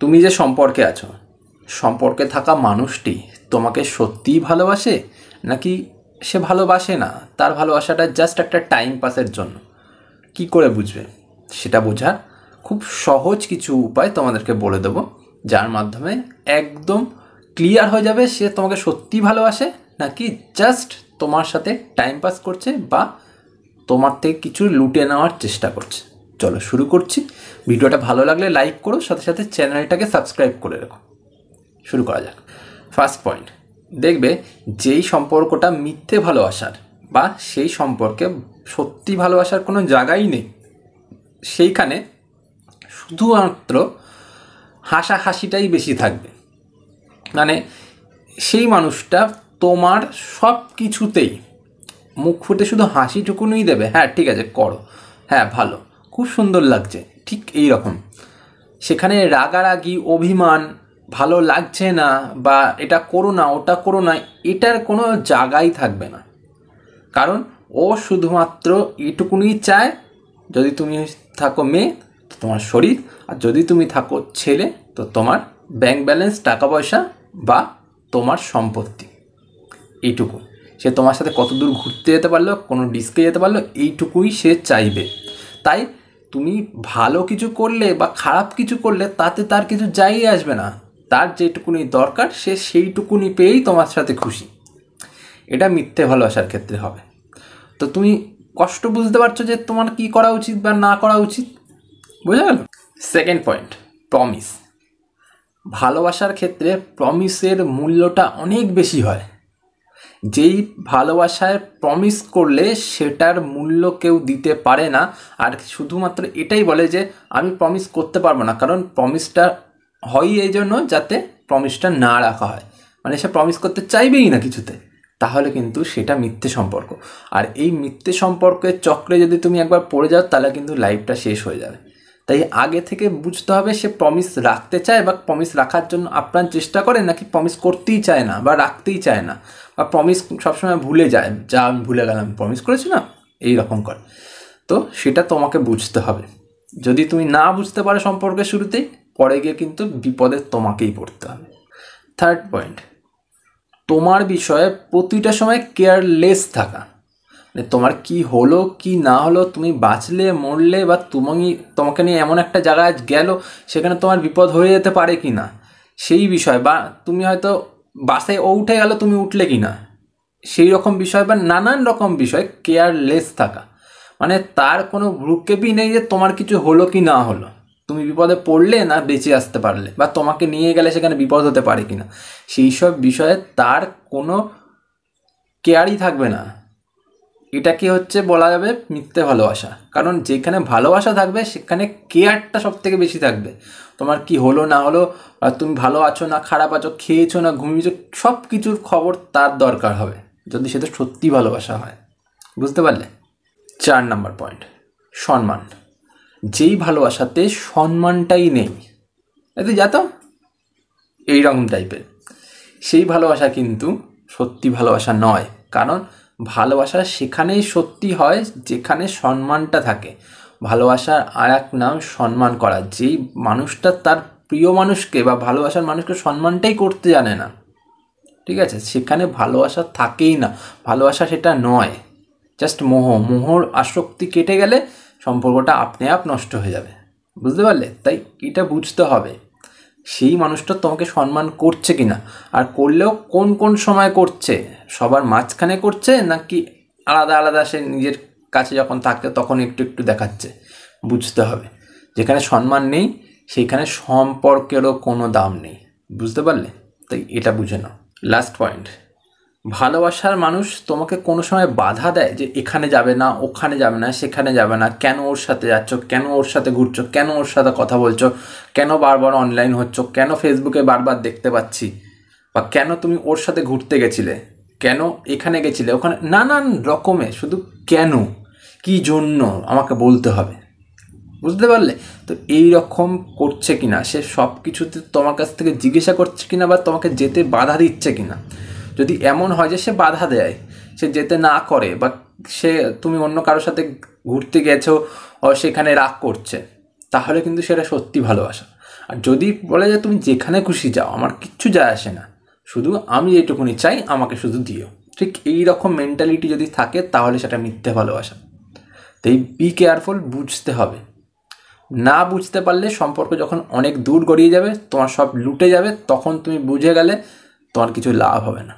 তুমি যে সম্পর্কে আছো, সম্পর্কে থাকা মানুষটি তোমাকে সত্যিই ভালোবাসে নাকি সে ভালোবাসে না, তার ভালোবাসাটা জাস্ট একটা টাইম পাসের জন্য, কি করে বুঝবে? সেটা বোঝার খুব সহজ কিছু উপায় তোমাদেরকে বলে দেবো, যার মাধ্যমে একদম ক্লিয়ার হয়ে যাবে সে তোমাকে সত্যিই ভালোবাসে নাকি জাস্ট তোমার সাথে টাইম পাস করছে বা তোমার থেকে কিছু লুটে নেওয়ার চেষ্টা করছে। চলো শুরু করছি। ভিডিওটা ভালো লাগলে লাইক করো, সাথে সাথে চ্যানেলটাকে সাবস্ক্রাইব করে রাখো। শুরু করা যাক। ফার্স্ট পয়েন্ট, দেখবে যেই সম্পর্কটা মিথ্যে ভালোবাসার বা সেই সম্পর্কে সত্যি ভালোবাসার কোনো জায়গাই নেই, সেইখানে শুধুমাত্র হাসাহাসিটাই বেশি থাকবে। মানে সেই মানুষটা তোমার সব কিছুতেই মুখ ফুটে শুধু হাসিটুকুনই দেবে, হ্যাঁ ঠিক আছে করো, হ্যাঁ ভালো, খুব সুন্দর লাগছে, ঠিক এই রকম। সেখানে রাগারাগি, অভিমান, ভালো লাগছে না বা এটা করো না ওটা করো না, এটার কোনো জায়গাই থাকবে না। কারণ ও শুধুমাত্র এটুকুনই চায়, যদি তুমি থাকো মেয়ে তো তোমার শরীর, আর যদি তুমি থাকো ছেলে তো তোমার ব্যাংক ব্যালেন্স, টাকা পয়সা বা তোমার সম্পত্তি, এইটুকু। সে তোমার সাথে কত দূর ঘুরতে যেতে পারলো, কোনো ডিস্কে যেতে পারলো, এইটুকুই সে চাইবে। তাই তুমি ভালো কিছু করলে বা খারাপ কিছু করলে তাতে তার কিছু যাই আসবে না। তার যেটুকুনি দরকার সে সেইটুকুনি পেয়েই তোমার সাথে খুশি। এটা মিথ্যে ভালোবাসার ক্ষেত্রে হবে। তো তুমি কষ্ট বুঝতে পারছো যে তোমার কি করা উচিত বা না করা উচিত, বোঝা গেল? Second point, promise. ভালোবাসার ক্ষেত্রে প্রমিসের মূল্যটা অনেক বেশি হয়। যেই ভালোবাসায় প্রমিস করলে সেটার মূল্য কেউ দিতে পারে না, আর শুধুমাত্র এটাই বলে যে আমি প্রমিস করতে পারবো না, কারণ প্রমিসটা হয় এই জন্য যাতে প্রমিসটা না রাখা হয়। মানে সে প্রমিস করতে চাইবেই না কিছুতে, তাহলে কিন্তু সেটা মিথ্যে সম্পর্ক। আর এই মিথ্যে সম্পর্কের চক্রে যদি তুমি একবার পড়ে যাও তাহলে কিন্তু লাইফটা শেষ হয়ে যাবে। তাই আগে থেকে বুঝতে হবে সে প্রমিস রাখতে চায় বা প্রমিস রাখার জন্য আপ্রাণ চেষ্টা করে, নাকি প্রমিস করতেই চায় না বা রাখতেই চায় না, বা প্রমিস সবসময় ভুলে যায়, যা আমি ভুলে গেলাম, প্রমিস করেছি না, এই রকম করে। তো সেটা তোমাকে বুঝতে হবে। যদি তুমি না বুঝতে পারো সম্পর্কের শুরুতেই, পরে গিয়ে কিন্তু বিপদে তোমাকেই পড়তে হবে। থার্ড পয়েন্ট, তোমার বিষয়ে প্রতিটা সময় কেয়ারলেস থাকা। মানে তোমার কি হলো কি না হলো, তুমি বাঁচলে মরলে বা তোমাকে নিয়ে এমন একটা জায়গায় গেল সেখানে তোমার বিপদ হয়ে যেতে পারে কি না সেই বিষয়, বা তুমি হয়তো বাসে ও উঠে গেল তুমি উঠলে কি না, সেই রকম বিষয় বা নানান রকম বিষয় কেয়ারলেস থাকা। মানে তার কোনো ভ্রুক্ষেপই নেই যে তোমার কিছু হলো কি না হলো, তুমি বিপদে পড়লে না বেঁচে আসতে পারলে, বা তোমাকে নিয়ে গেলে সেখানে বিপদ হতে পারে কি না, সেই সব বিষয়ে তার কোনো কেয়ারই থাকবে না। এটাকে হচ্ছে বলা যাবে মিথ্যে ভালোবাসা। কারণ যেখানে ভালোবাসা থাকবে সেখানে কেয়ারটা সব থেকে বেশি থাকবে। তোমার কি হলো না হলো, আর তুমি ভালো আছো না খারাপ আছো, খেয়েছো না ঘুমিয়েছো, সব কিছুর খবর তার দরকার হবে, যদি সেটা সত্যি ভালোবাসা হয়। বুঝতে পারলে? 4 নাম্বার পয়েন্ট, সম্মান। যেই ভালোবাসাতে সম্মানটাই নেই, এতে যা তো এইরকম টাইপের, সেই ভালোবাসা কিন্তু সত্যি ভালোবাসা নয়। কারণ ভালোবাসা সেখানেই সত্যি হয় যেখানে সম্মানটা থাকে। ভালোবাসার আর এক নাম সম্মান করা। যেই মানুষটা তার প্রিয় মানুষকে বা ভালোবাসার মানুষকে সম্মানটাই করতে জানে না, ঠিক আছে, সেখানে ভালোবাসা থাকেই না। ভালোবাসা সেটা নয়, জাস্ট মোহর আসক্তি কেটে গেলে সম্পর্কটা আপনি আপ নষ্ট হয়ে যাবে। বুঝতে পারলে? তাই এটা বুঝতে হবে সেই মানুষটা তোমাকে সম্মান করছে কিনা, আর করলেও কোন কোন সময় করছে, সবার মাঝখানে করছে নাকি আলাদা আলাদা সে নিজের কাছে যখন থাকে তখন একটু একটু দেখাচ্ছে, বুঝতে হবে। যেখানে সম্মান নেই সেখানে সম্পর্কেরও কোনো দাম নেই। বুঝতে পারলে? তাই এটা বুঝে নাও। লাস্ট পয়েন্ট, ভালোবাসার মানুষ তোমাকে কোনো সময় বাধা দেয় যে এখানে যাবে না, ওখানে যাবে না, সেখানে যাবে না, কেন ওর সাথে যাচ্ছ, কেন ওর সাথে ঘুরছো, কেন ওর সাথে কথা বলছো, কেন বারবার অনলাইন হচ্ছ, কেন ফেসবুকে বারবার দেখতে পাচ্ছি, বা কেন তুমি ওর সাথে ঘুরতে গেছিলে, কেন এখানে গেছিলে ওখানে, নানান রকমের শুধু কেন, কি জন্য আমাকে বলতে হবে। বুঝতে পারলে? তো এই রকম করছে কিনা, সে সব কিছুতে তোমার কাছ থেকে জিজ্ঞাসা করছে কিনা বা তোমাকে যেতে বাধা দিচ্ছে কিনা। যদি এমন হয় যে সে বাধা দেয়, সে যেতে না করে, বা সে তুমি অন্য কারোর সাথে ঘুরতে গেছো ও সেখানে রাগ করছে, তাহলে কিন্তু সেটা সত্যি ভালোবাসা। আর যদি বলে যে তুমি যেখানে খুশি যাও, আমার কিচ্ছু যায় আসে না, শুধু আমি এইটুকুনি চাই, আমাকে শুধু দিও, ঠিক এই রকম মেন্টালিটি যদি থাকে তাহলে সেটা মিথ্যে ভালোবাসা। তো এই বি কেয়ারফুল, বুঝতে হবে। না বুঝতে পারলে সম্পর্ক যখন অনেক দূর গড়িয়ে যাবে, তোমার সব লুটে যাবে, তখন তুমি বুঝে গেলে তোমার কিছু লাভ হবে না।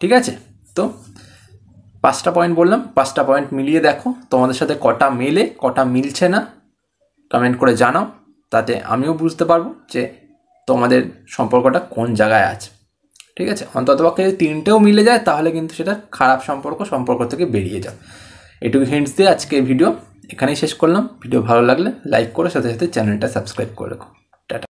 ঠিক আছে? তো 5টা পয়েন্ট বললাম, 5টা পয়েন্ট মিলিয়ে দেখো তোমাদের সাথে কটা মেলে, কটা মিলছে না, কমেন্ট করে জানাও, তাতে আমিও বুঝতে পারবো যে তোমাদের সম্পর্কটা কোন জায়গায় আছে। ঠিক আছে? অন্ততপক্ষে যদি 3টেও মিলে যায় তাহলে কিন্তু সেটা খারাপ সম্পর্ক থেকে বেরিয়ে যাও। এটুকু হিন্টস দিয়ে আজকে ভিডিও এখানেই শেষ করলাম। ভিডিও ভালো লাগলে লাইক করে সাথে সাথে চ্যানেলটা সাবস্ক্রাইব করে রাখো। টাটা।